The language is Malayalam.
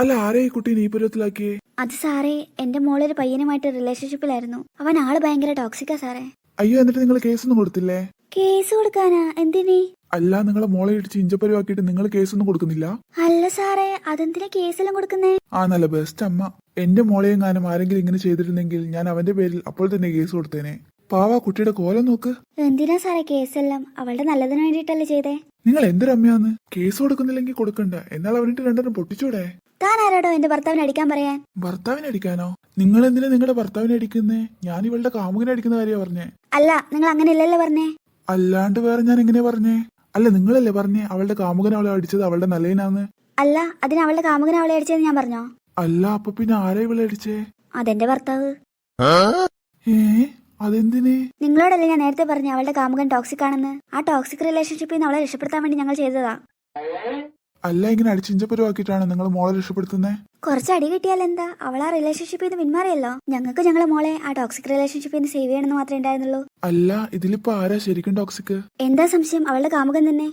അല്ല ആരെ ഈ കുട്ടീനെ ഈ പരുവത്തിലാക്കിയേ? അത് സാറേ, എന്റെ മോളൊരു പയ്യനുമായിട്ട് റിലേഷൻഷിപ്പിലായിരുന്നു. അവൻ ആള് ഭയങ്കര ടോക്സിക്കാ സാറേ. അയ്യോ, എന്നിട്ട് നിങ്ങൾ കേസൊന്നും കൊടുത്തില്ലേ? കേസ് കൊടുക്കാനാ? എന്തിനീ? അല്ല, നിങ്ങളെ മോളെ ഇടിച്ച് ഇഞ്ചപ്പരുവാക്കിയിട്ട് നിങ്ങൾ കേസൊന്നും കൊടുക്കുന്നില്ല? അല്ല സാറേ, അതെന്തിനാ കേസെല്ലാം കൊടുക്കുന്നേ? ആ, നല്ല ബെസ്റ്റ് അമ്മ. എന്റെ മോളെയും കാനം ആരെങ്കിലും ഇങ്ങനെ ചെയ്തിരുന്നെങ്കിൽ ഞാൻ അവന്റെ പേരിൽ അപ്പോൾ തന്നെ കേസ് കൊടുത്തേനെ. പാവ കുട്ടിയുടെ കോലം നോക്ക്. എന്തിനാ സാറേ കേസെല്ലാം? അവളുടെ നല്ലതിന് വേണ്ടിട്ടല്ലേ ചെയ്തേ? നിങ്ങൾ എന്തൊരമ്മയാന്ന്? കേസ് കൊടുക്കുന്നില്ലെങ്കിൽ കൊടുക്കണ്ട, എന്നാൽ അവനിട്ട് രണ്ടെണ്ണം പൊട്ടിച്ചൂടെ? താൻ ആരോടോ എന്റെ ഭർത്താവിനെ അടിക്കാൻ പറയാൻ? ഭർത്താവിനെ അടിക്കാനോ? നിങ്ങൾ എന്തിനാ നിങ്ങളുടെ ഭർത്താവിനെ അടിക്കുന്നേ? ഞാൻ ഇവളുടെ കാമുകനെ അടിക്കുന്ന കാര്യ പറഞ്ഞേ. അല്ല, നിങ്ങൾ അങ്ങനെ ഇല്ലല്ലോ പറഞ്ഞേ. അല്ലാണ്ട് വേറെ ഞാൻ എങ്ങനെ പറഞ്ഞേ? അല്ല, നിങ്ങളല്ലേ പറഞ്ഞേ അവളുടെ കാമുകൻ അവളെ അടിച്ചത് അവളുടെ നല്ലതിനാന്ന്? അല്ല, അതിന് അവളുടെ കാമുകനെ അവളെ അടിച്ചതെന്ന് ഞാൻ പറഞ്ഞോ? അല്ല, അപ്പൊ പിന്നെ ആരാ ഇവളെ അടിച്ചേ? അതെന്റെ ഭർത്താവ്. ഏ, അതെന്തിന്? നിങ്ങളോടല്ലേ ഞാൻ നേരത്തെ പറഞ്ഞു അവളുടെ കാമുകൻ ടോക്സിക് ആണെന്ന്? ആ ടോക്സിക് റിലേഷൻഷിപ്പിൽ നിന്ന് അവളെ രക്ഷപ്പെടുത്താൻ വേണ്ടി ഞങ്ങൾ ചെയ്തതാ. അല്ല, ഇങ്ങനെ അടിച്ചിഞ്ചപ്പരുവാക്കിയിട്ടാണ് നിങ്ങൾ മോളെ രക്ഷപ്പെടുത്തുന്നേ? കുറച്ച് അടി കിട്ടിയാൽ എന്താ? അവൾ ആ റിലേഷൻഷിപ്പിൽ നിന്ന് പിന്മാറിയല്ലോ. ഞങ്ങൾക്ക് ഞങ്ങളെ മോളെ ആ ടോക്സിക് റിലേഷൻഷിപ്പിൽ നിന്ന് സേവ് ചെയ്യണമെന്ന് മാത്രമേ ഉണ്ടായിരുന്നുള്ളൂ. അല്ല, ഇതിലിപ്പോ ആരാ ശരിക്കും ടോക്സിക്? എന്താ സംശയം? അവളുടെ കാമുകൻ തന്നെ.